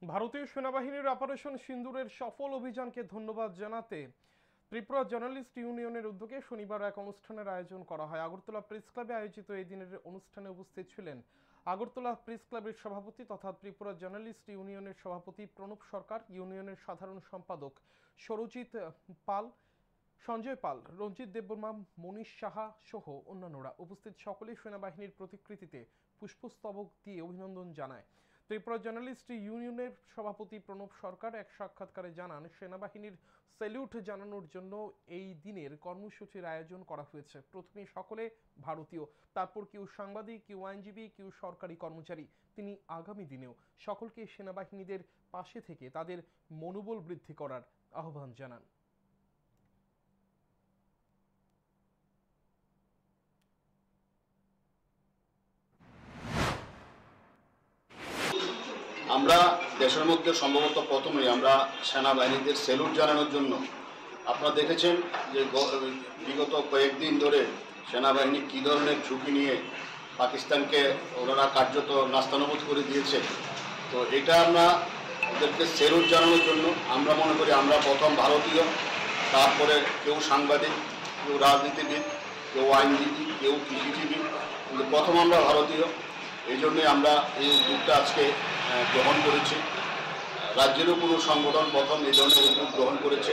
ভারতীয় সেনাবাহিনীর অপারেশন সিন্দুরের সফল অভিযানকে ধন্যবাদ জানাতে ত্রিপুরা জার্নালিস্ট ইউনিয়নের উদ্যোগে শনিবার এক অনুষ্ঠানের আয়োজন করা হয়। আগরতলা প্রেস ক্লাবে আয়োজিত এই দিনের অনুষ্ঠানে উপস্থিত ছিলেন আগরতলা প্রেস ক্লাবের সভাপতি তথা ত্রিপুরা জার্নালিস্ট ইউনিয়নের সভাপতি প্রণব সরকার, ইউনিয়নের সাধারণ সম্পাদক সরজিৎ পাল, সঞ্জয় পাল, রঞ্জিত দেববর্মা, মনীষ সাহা সহ অন্যান্যরা। উপস্থিত সকলেই সেনাবাহিনীর প্রতিকৃতিতে পুষ্পস্তবক দিয়ে অভিনন্দন জানায়। ত্রিপুরা জার্নালিস্ট ইউনিয়নের সভাপতি প্রণব সরকার এক সাক্ষাৎকারে জানান, সেনাবাহিনীর স্যালিউট জানানোর জন্য এই দিনের কর্মসূচির আয়োজন করা হয়েছে। প্রথমে সকলে ভারতীয়, তারপর কেউ সাংবাদিক, কেউ আইনজীবী, কেউ সরকারি কর্মচারী। তিনি আগামী দিনেও সকলকে সেনাবাহিনীদের পাশে থেকে তাদের মনোবল বৃদ্ধি করার আহ্বান জানান। আমরা দেশের মধ্যে সম্ভবত প্রথমেই আমরা সেনাবাহিনীদের স্যালুট জানানোর জন্য আপনারা দেখেছেন যে বিগত কয়েকদিন ধরে সেনাবাহিনী কী ধরনের ঝুঁকি নিয়ে পাকিস্তানকে ওনারা কার্যত নাস্তানাবুদ করে দিয়েছে। তো এটা আমরা ওদেরকে স্যালুট জানানোর জন্য আমরা মনে করি আমরা প্রথম ভারতীয়, তারপরে কেউ সাংবাদিক, কেউ রাজনীতিবিদ, কেউ আইনজীবী, কেউ কৃষিজীবী, কিন্তু প্রথম আমরা ভারতীয়। এই জন্যই আমরা এই উদ্যোগটা আজকে গ্রহণ করেছি। রাজ্যেরও কোনো সংগঠন প্রথম এই ধরনের উদ্যোগ গ্রহণ করেছে।